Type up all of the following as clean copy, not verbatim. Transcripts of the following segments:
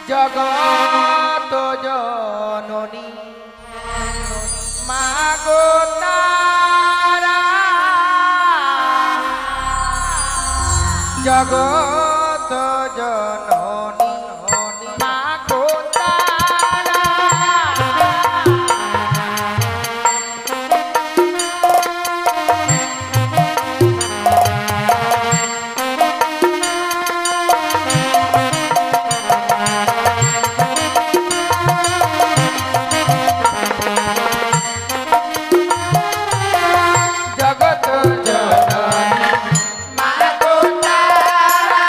জগত জননী মাগো তারা জগত জননী মাগো তারা জগত জননী মাগো তারা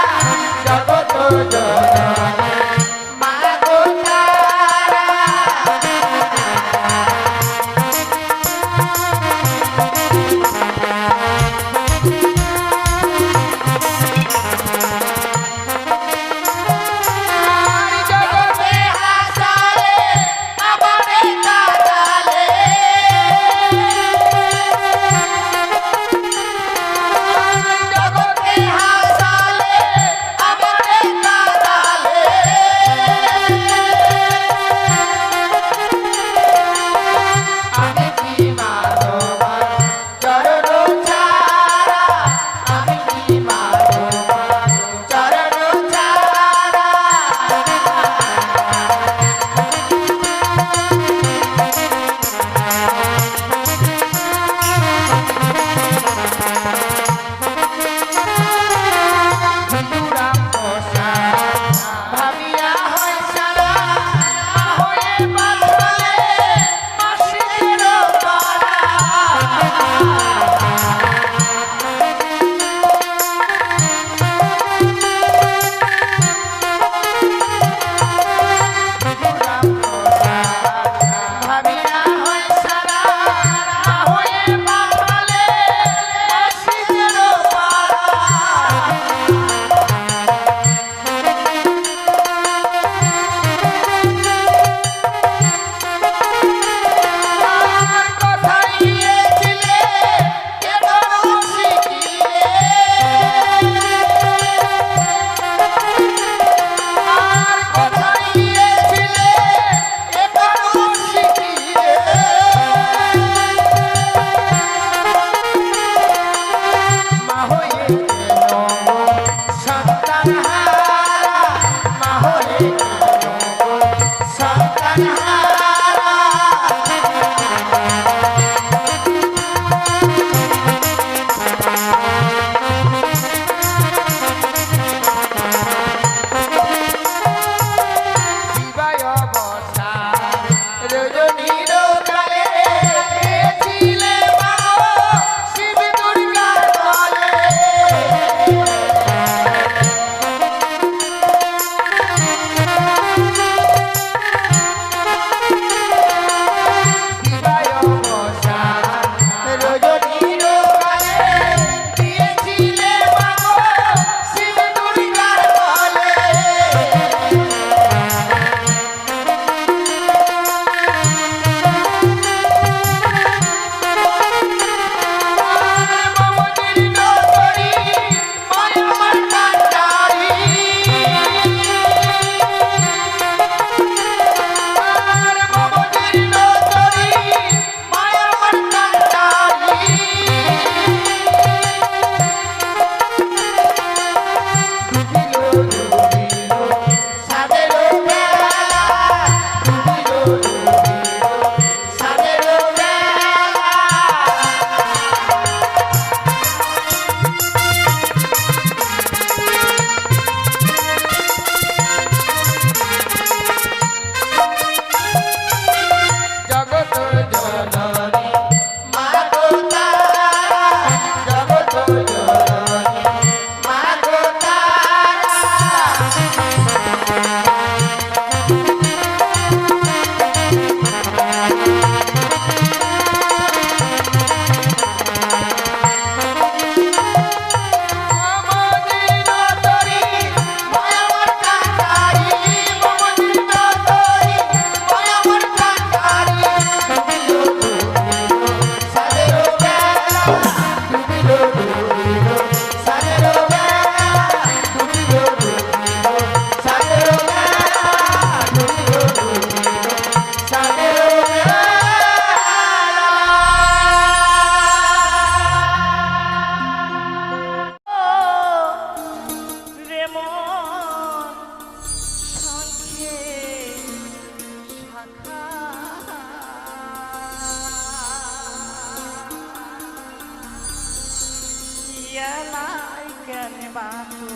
পাতো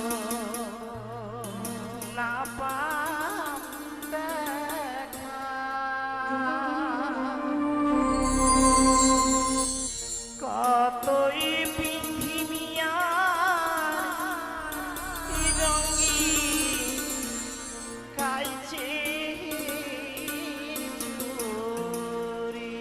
না পাম দেখা কতই পৃথিবীয়ার রঙি কাইছে চুরি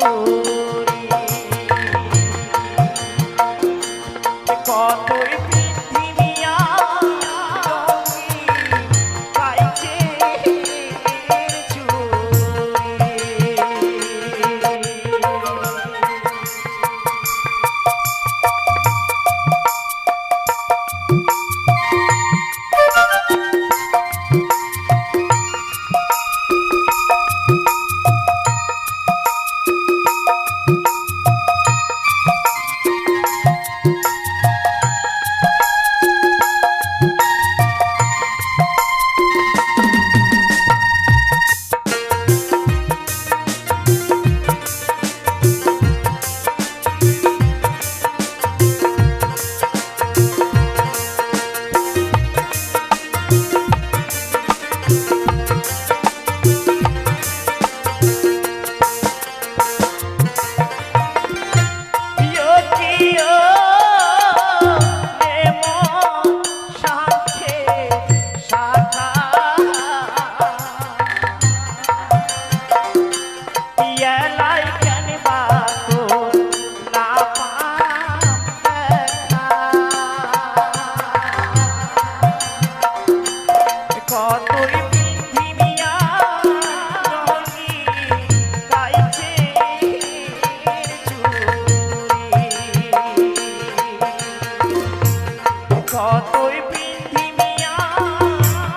চুরি কতই পৃথিবীয়া রঙি পাইছে চুরি কতই পৃথিবীয়া রঙি পাইছে চুরি কতই পৃথিবীয়া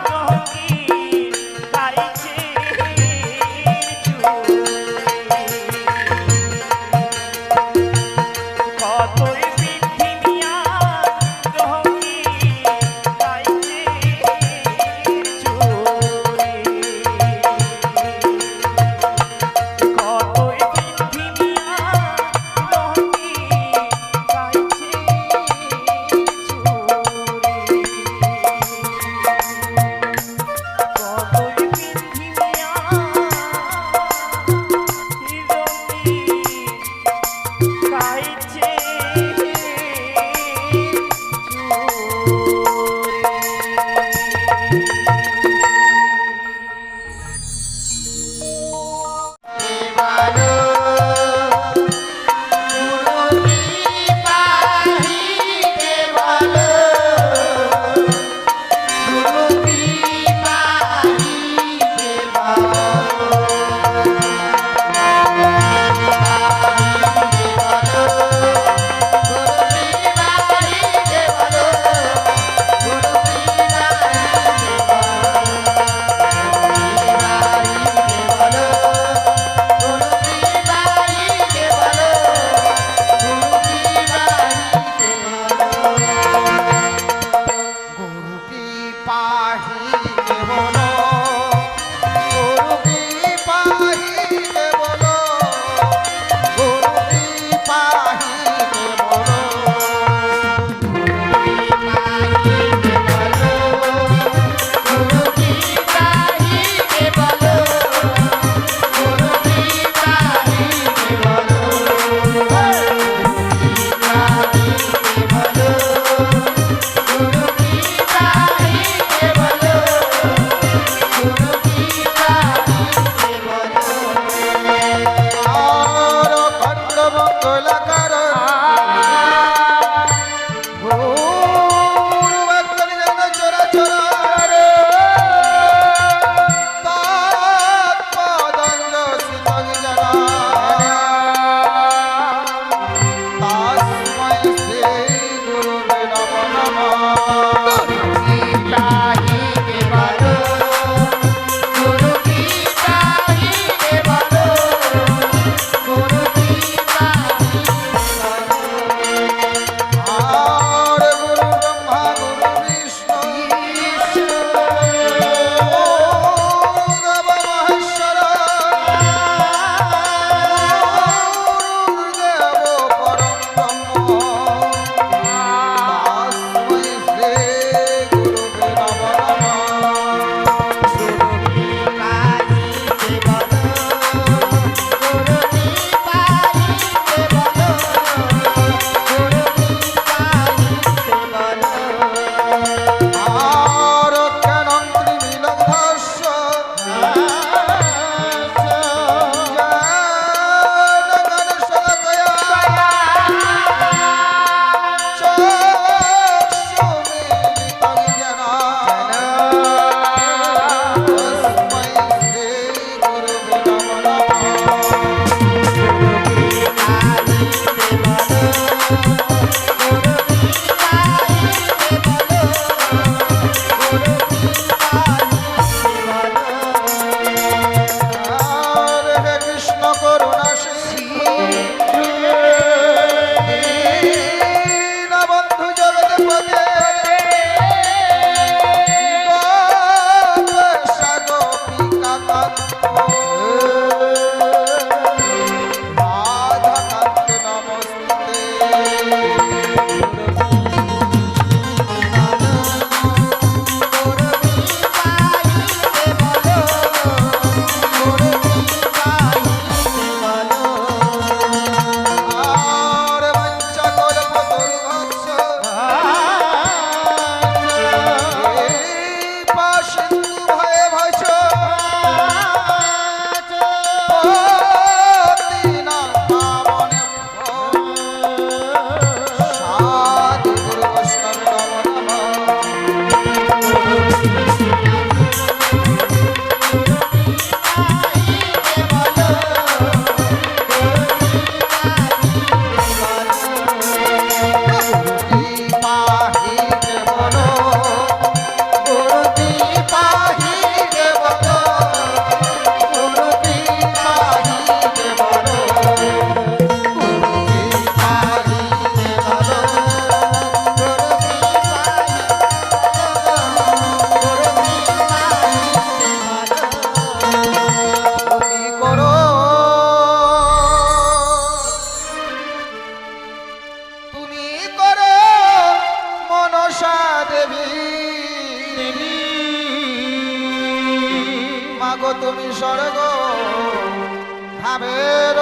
রঙি পাইছে চুরি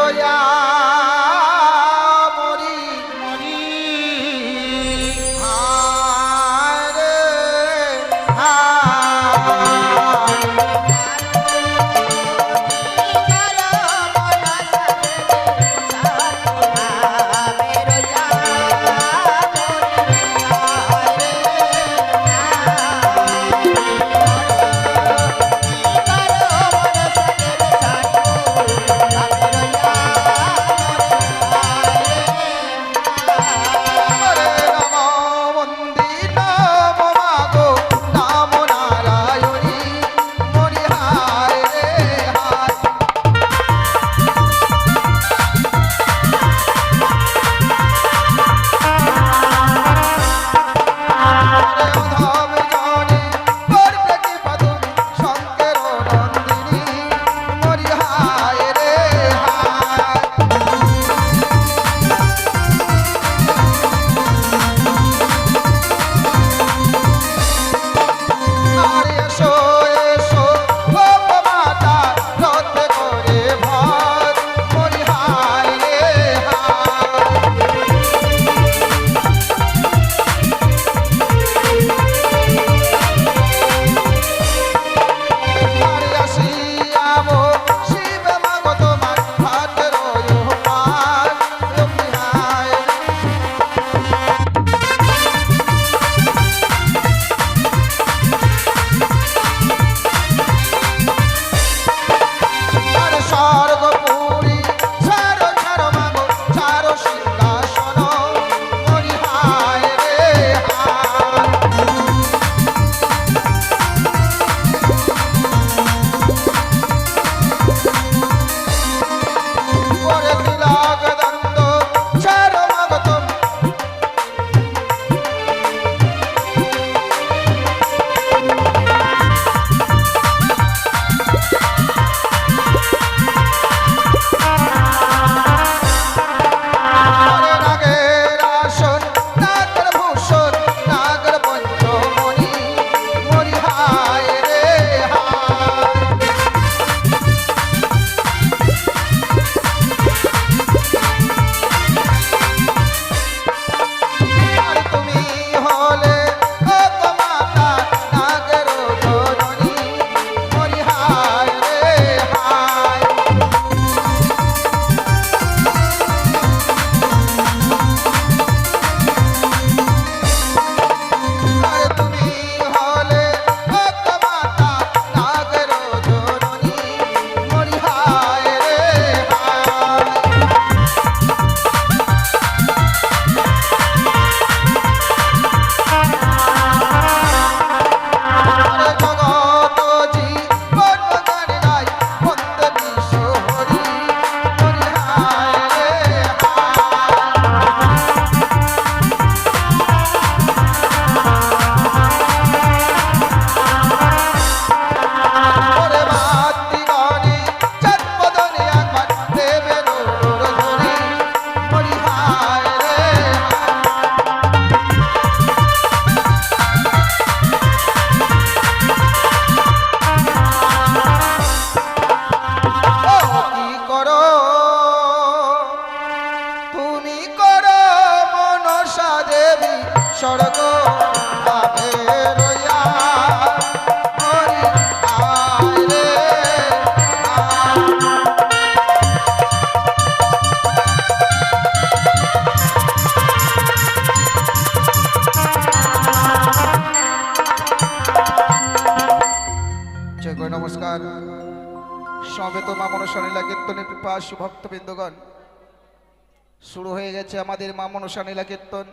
রয়া মরি হায় রে হায় ওরে নম মন্দি নম মাগো নম নারায়ণী মরি হায় রে হায় অধম জনে করবে কি পদুমি শঙ্কের নন্দিনী মরি হায় রে হায় আর এসো এসো গোপ মাতা রথে করে ভর মরি হায় রে হায় আর আসিয়াবো শিব মাগো তোমার হাতের পার মরি হায় আর স্বর্গপুরী ছাড়ো ছাড়ো মাগো ছাড়ো সিংহাসন মরি হায় রে হায় ওরে তিলক দণ্ড ছাড়ো মাগো তুমি ওরে নাগের আসন নাগের ভূষণ নাগের পঞ্চমণি মরি হায় রে হায় আর তুমি হলে ও গো মাতা নাগের জননী মরি হায় রে হায় আর তুমি হলে ও গো মাতা নাগের জননী মরি হায় রে হায় আরে জগত জীবন গান গাই বন্দে বিশ্ব হরি মরি হায় রে হায় ওরে মাতৃগণে জন্মদনে একবার দেবে নূর ধরি মরি হায় রে হায় ও কি করো তুমি করো মনসা দেবী স্বর্গ ভাবে রইয়া মরি হায় রে হায় জয় গো নমস্কার সমবেত মা মনসা লীলা কীর্তনের পিপাসু ভক্তবৃন্দগণ শুরু হয়ে গেছে আমাদের মা মনসা লীলা কীর্তন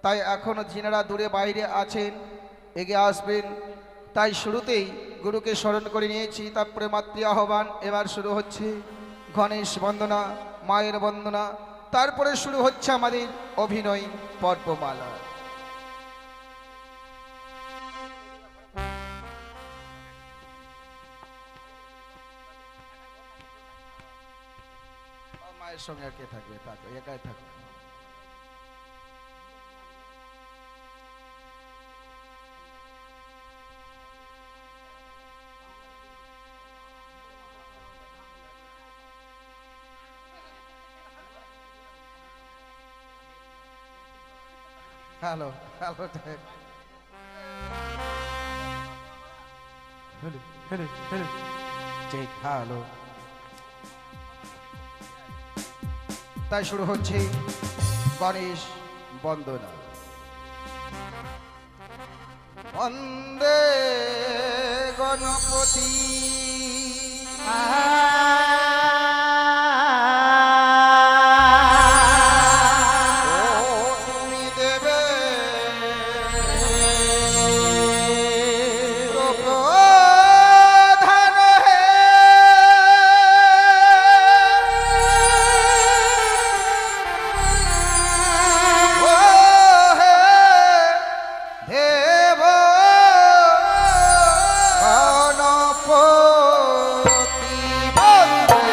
তাই এখনো যিনারা দূরে বাইরে আছেন এগিয়ে আসবেন তাই শুরুতেই গুরুকে স্মরণ করে নিয়েছি তারপরে মাতৃ আহ্বান এবার শুরু হচ্ছে গণেশ বন্দনা মায়ের বন্দনা তারপরে শুরু হচ্ছে আমাদের অভিনয় পর্বমালা মায়ের সঙ্গে আর কে থাকবে তাকে একাই থাকবে hello hello take hello hello hello check hello. তাই শুরু হচ্ছে গণেশ বন্দনা। বন্দে গণপতি তুমি দেবে প্রধান হে ও হে দেব গণপতি বন্দে।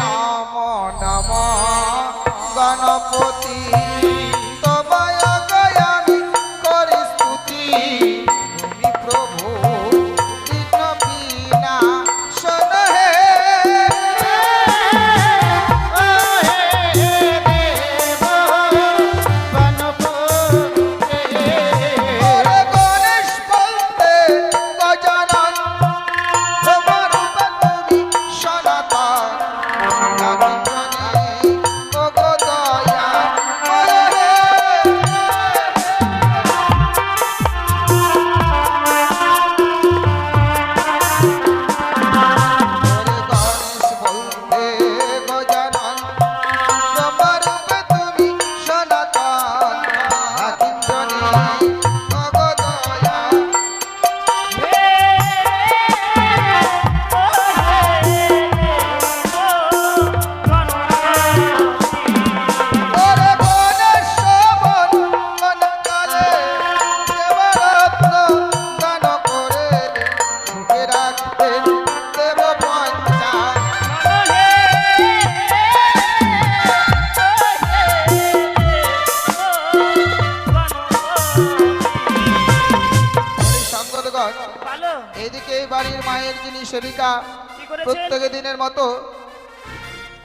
নম নম গণপতি তোমায় গয়ামি করি স্তুতি। তুমি প্রভু বিঘ্ন বিনাশন হে ওরে গণেশ বলতে গজানন তোমার রূপ তুমি সনাতন। ভালো এদিকে এই বাড়ির মায়ের যিনি সেবিকা কি করেছেন? প্রত্যেক দিনের মতো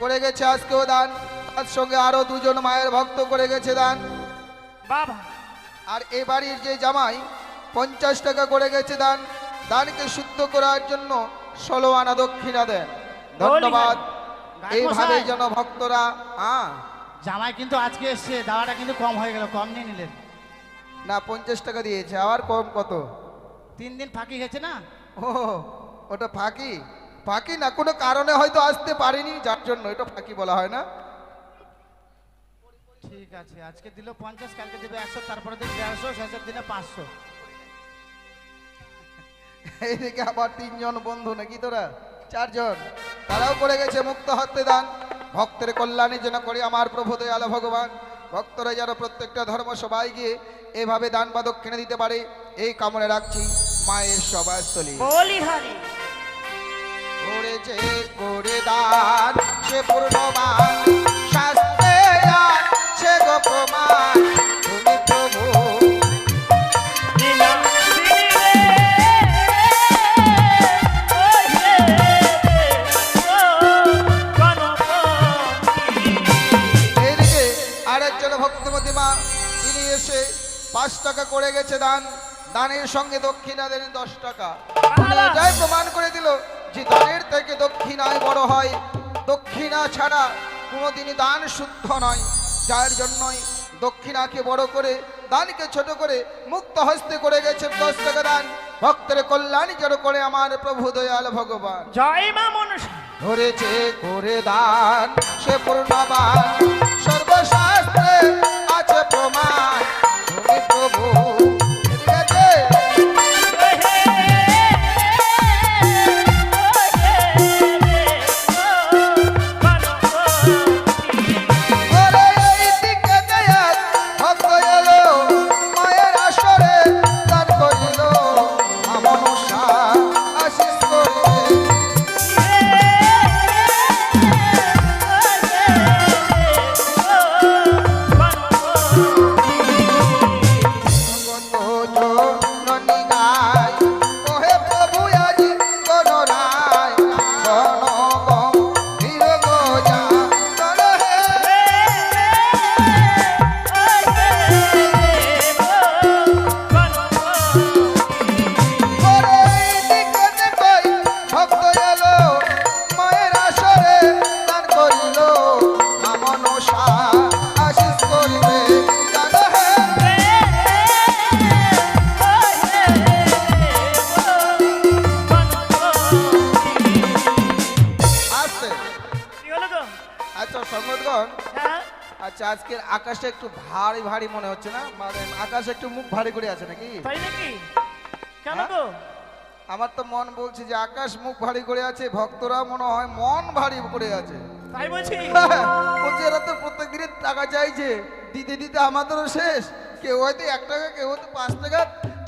করে গেছে আজকেও দান, তার সঙ্গে আরো দুজন মায়ের ভক্ত করে গেছে দান। বাবা আর এই বাড়ির যে জামাই 50 টাকা করে গেছে দান। দানকে শুদ্ধ করার জন্য 16 আনা দক্ষিণা দেন। ধন্যবাদ। এইভাবে যেন ভক্তরা জামাই কিন্তু আজকে এসছে, দাওয়াটা কিন্তু কম হয়ে গেল, কম নিয়ে নিলেন। না 50 টাকা দিয়েছে, আবার কম কত? 3 দিন ফাঁকি গেছে না। ও ওটা ফাঁকি? ফাঁকি না, কোনো কারণে হয়তো আসতে পারিনি, যার জন্য এটা ফাঁকি বলা হয় না। ঠিক আছে, আজকে দিল 50, কালকে দিবে 100, তারপরে দিন 150, শেষের দিনে 500। এইদিকে আবার 3 জন বন্ধু নাকি তোরা 4 জন, তারাও করে গেছে মুক্ত হতে দান। ভক্তের কল্যাণের জন্য করে আমার প্রভু দয়াল ভগবান ভক্তরা যেন প্রত্যেকটা ধর্ম সবাই গিয়ে এভাবে দান বা দক্ষিণা দিতে পারে, এই কামনা রাখছি মায়ের সভাস্থলী। বলি হারি করেছে করে দান সে পূর্ণমান, শাস্ত্রে আছে গো প্রমাণ, তুমি প্রভু লীলা দিলে গণপতি এদিকে আরেকজন ভক্তমতী মা, তিনি এসে 5 টাকা করে গেছে দান। দানের সঙ্গে দক্ষিণা দেন 10 টাকা। উনি এটাই প্রমাণ করে দিল যে দানের থেকে দক্ষিণায় বড় হয়, দক্ষিণা ছাড়া কোনোদিনই দান শুদ্ধ নয়। যার জন্যই দক্ষিণাকে বড় করে দানকে ছোট করে মুক্ত হস্তে করে গেছে 10 টাকা দান। ভক্তের কল্যাণ যেন করে আমার প্রভু দয়াল ভগবান। জয় মা মনসা ধরেছে করে দান সে পূর্ণবান, সর্বশাস্ত্রে আছে প্রমাণ, তুমি প্রভু। ঠিক আছে? কির্তন হ্যাঁ আচ্ছা আজকের আকাশটা একটু ভারী ভারী মনে হচ্ছে না মানে আকাশ একটু মুখ ভারী করে আছে নাকি তাই নাকি কেন হ্যাঁ? গো আমার তো মন বলছে যে আকাশ মুখ ভারী করে আছে ভক্তরা মনে হয় মন ভারী করে আছে তাই বলছি বলছে এরা তো প্রত্যেক দিনের টাকা চাইছে দিতে দিতে আমাদেরও শেষ কেউ হয়তো 1 টাকা কেউ হয়তো 5 টাকা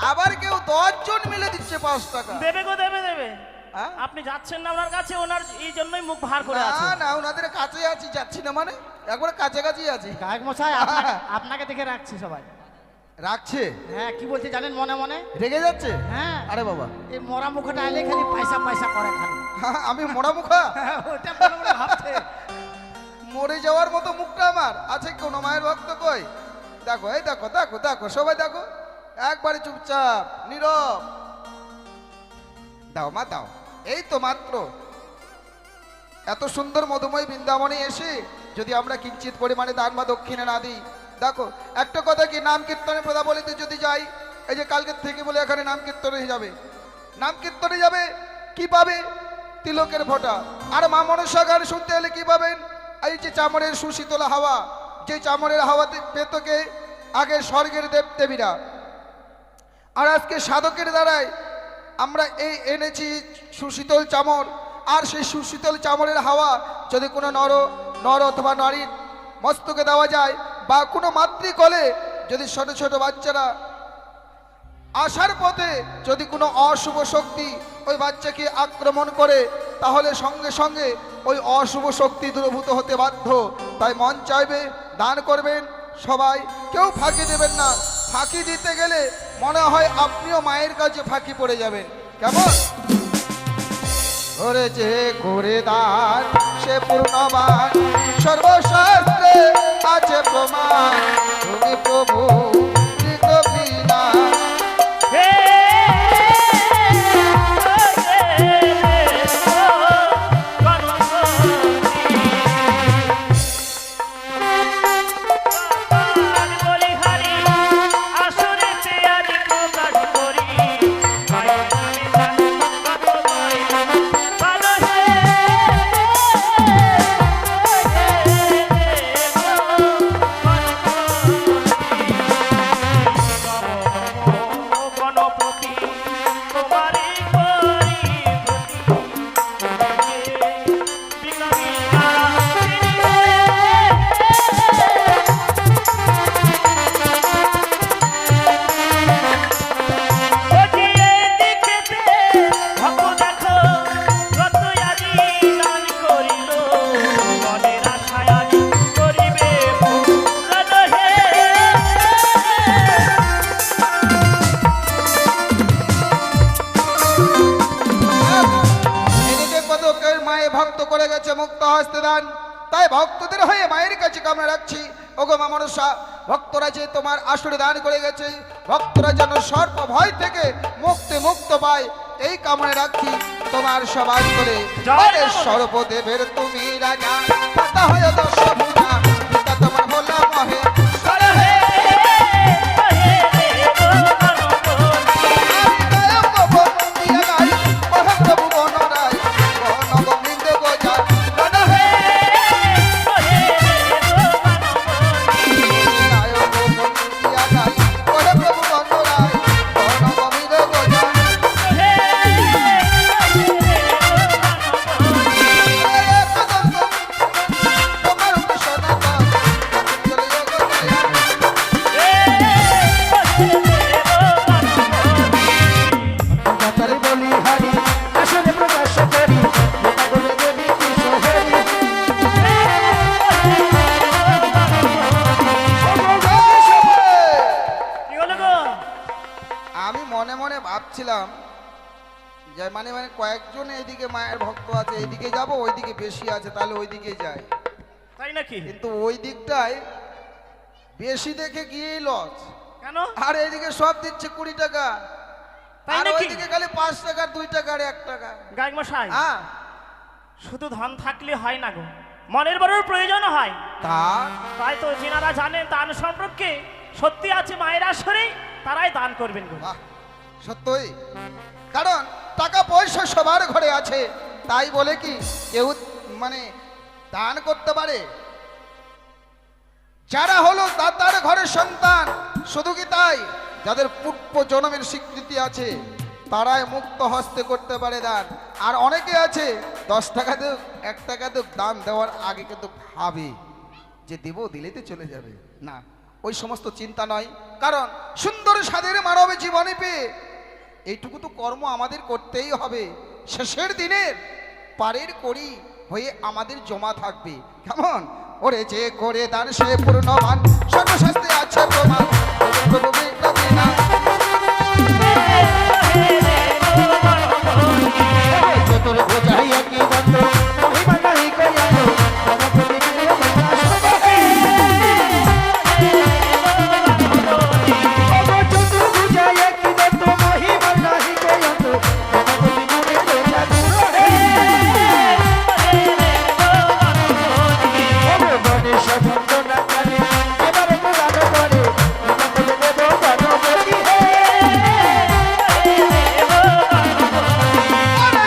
আবার কেউ 10 জন মিলে দিচ্ছে 5 টাকা দেবে গো দেবে দেবে হ্যাঁ? আপনি যাচ্ছেন না ওনার কাছে ওনার এই জন্যই মুখ ভার করে আছে না না ওনাদের কাছে আছি যাচ্ছি না মানে একবারে কাছাকাছি আছি গায়ক মশাই আপনাকে দেখে রাখছি সবাই রাখছে হ্যাঁ কি বলছে জানেন মনে মনে রেগে যাচ্ছে হ্যাঁ আরে বাবা এই মরা মুখটা এলে খালি পয়সা পয়সা করে খালি আমি মোড়া মুখা ওটা মনে মনে ভাবছে মরে যাওয়ার মতো মুখটা আমার আছে কোন মায়ের ভক্ত কই দেখো এই দেখো দেখো দেখো সবাই দেখো একবারে চুপচাপ নীরব দাও মা দাও এই তো মাত্র এত সুন্দর মধুময় বৃন্দাবনে এসে যদি আমরা কিঞ্চিত পরিমাণে দান বা দক্ষিণে না দিই দেখো একটা কথা কি নাম কীর্তনে পদাবলিতে যদি যাই এই যে কালকের থেকে বলে এখানে নাম কীর্তনে যাবে নাম কীর্তনে যাবে কি পাবে তিলকের ফোঁটা আর মা মনসা গান শুনতে এলে কি পাবেন এই যে চামড়ের সুশীতল হাওয়া যে চামড়ের হাওয়াতে পেতকে আগে স্বর্গের দেব দেবীরা আর আজকে সাধকের দ্বারাই আমরা এই এনেছি সুশীতল চামর আর সেই সুশীতল চামরের হাওয়া যদি কোনো নর অথবা নারীর মস্তকে দেওয়া যায় বা কোনো মাতৃকলে যদি ছোট ছোট বাচ্চারা আসার পথে যদি কোনো অশুভ শক্তি ওই বাচ্চাকে আক্রমণ করে তাহলে সঙ্গে সঙ্গে ওই অশুভ শক্তি দূরভূত হতে বাধ্য তাই মন চাইবে দান করবেন সবাই কেউ ফাঁকি দেবেন না ফাঁকি দিতে গেলে মনে হয় আপনিও মায়ের কাছে ফাঁকি পড়ে যাবেন কেমন করে যে করে দান সে পূর্ণবান সর্বশাস্ত্রে আছে প্রমাণ তুমি প্রভু বিনা হে বলি হারি আসরেতে আজ প্রকাশ করি ভালো হে গণপতি তোমারই করি বিনা বিনা এদিকে কত কেউ মায়ের ভক্ত করে গেছে মুক্ত হস্তে দান তাই ভক্তদের হয়ে মায়ের কাছে কামনা রাখছি ওগো মা মনসা ভক্তরা যে তোমার আসরে দান করে গেছে ভক্তরা যেন সর্প ভয় থেকে মুক্ত পায় এই কামনা রাখছি তোমার সবাই করে আরে সর্বদেবের তুমি রাজা মাতা হয় দশভুজা পিতা তোমার ভোলা মহে আমি মনে মনে ভাবছিলাম যে মানে কয়েকজন এইদিকে মায়ের ভক্ত আছে এইদিকে যাব ওইদিকে বেশি আছে তাহলে ওইদিকে যাই তাই নাকি কিন্তু ওই দিকটায় বেশি দেখে গিয়েই লস কেন আর এইদিকে সব দিচ্ছে 20 টাকা তাই আর নাকি? ওইদিকে খালি 5 টাকা 2 টাকা আর 1 টাকা গায়ক মশাই হ্যাঁ শুধু ধন থাকলে হয় না গো মনের বড় প্রয়োজন হয় তা তাই তো যিনারা জানেন দান সম্পর্কে সত্যি আছে মায়ের আসরে তারাই দান করবেন গো বাহ সত্যই কারণ টাকা পয়সা সবার ঘরে আছে তাই বলে কি কেউ মানে দান করতে পারে যারা হলো দাতার ঘরের সন্তান, শুধু কি তাই, যাদের পূর্ব জন্মের স্বীকৃতি আছে তারাই মুক্ত হস্তে করতে পারে দান। আর অনেকে আছে 10 টাকা দেব 1 টাকা দেব দান দেওয়ার আগে কিন্তু ভাবে যে দেব, দিলেই তো চলে যাবে। না, ওই সমস্ত চিন্তা নয়। কারণ সুন্দর স্বাদের মানব জীবনে পেয়ে এইটুকু তো কর্ম আমাদের করতেই হবে। শেষের দিনের পারের করি হয়ে আমাদের জমা থাকবে। কেমন? ওরে যে করে দান সে পূর্ণবান, সর্বশাস্ত্রে আছে প্রমাণ। প্রভু বিনা তোর বোঝাই একই বন্ধ মহিমা নাহি কইয়া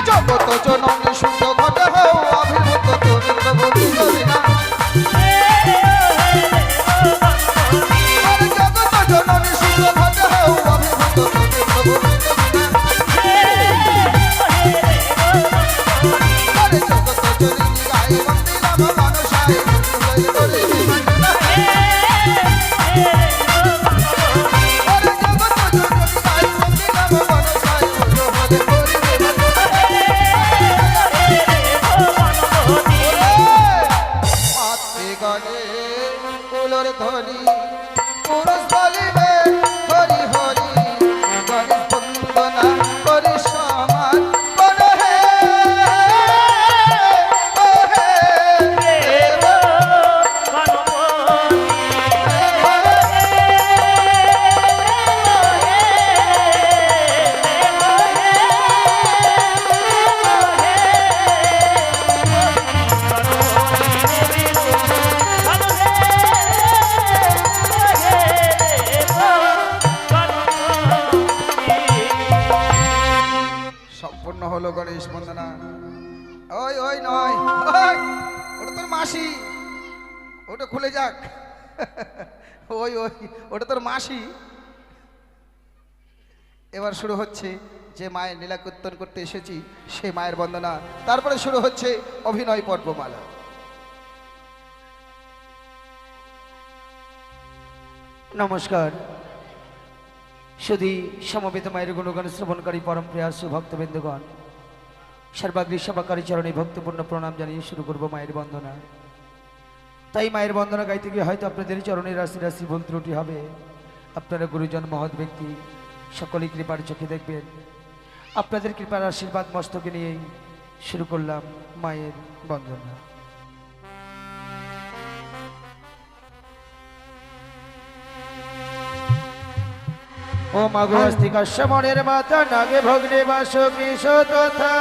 জগত জননী শুদ্ধ ঘটে হও অভিভূত তুমি প্রভু বিনা। জগত জননী শুদ্ধ ঘটে হও অভিভূত তুমি প্রভু বিনা। জগত জননী গায়ে বন্দিলাম মানুষায় করে ধ্বনি পুরুষ বলিবে হরি হরি, গণেশ বন্দনা করি সমান বল হে ও হে দেব সম্পূর্ণ হলো গণেশ বন্দনা। ওই ওই নয়, ওই ওটা তোর মাসি, ওটা খুলে যাক। ওই ওই ওটা তোর মাসি। এবার শুরু হচ্ছে যে মায়ের লীলা কীর্তন করতে এসেছি সেই মায়ের বন্দনা, তারপরে শুরু হচ্ছে অভিনয় পর্বমালা। নমস্কার। শুধু সমবেত মায়ের গুণগান শ্রবণকারী পরম প্রিয় ভক্তবৃন্দগণ, সর্বাগ্রী সভাকারী চরণে ভক্তিপূর্ণ প্রণাম জানিয়ে শুরু করব মায়ের বন্দনা। তাই মায়ের বন্দনা গাইতে গিয়ে হয়তো আপনাদের চরণে রাশি রাশি ভুল ত্রুটি হবে। আপনারা গুরুজন মহৎ ব্যক্তি, সকলেই কৃপার চোখে দেখবেন। আপনাদের কৃপার আশীর্বাদ মস্তকে নিয়েই শুরু করলাম মায়ের বন্দনা। ও মাগো অস্তিকা সমরের মাতা নাগে ভগ্নে বাস কৃষ তথা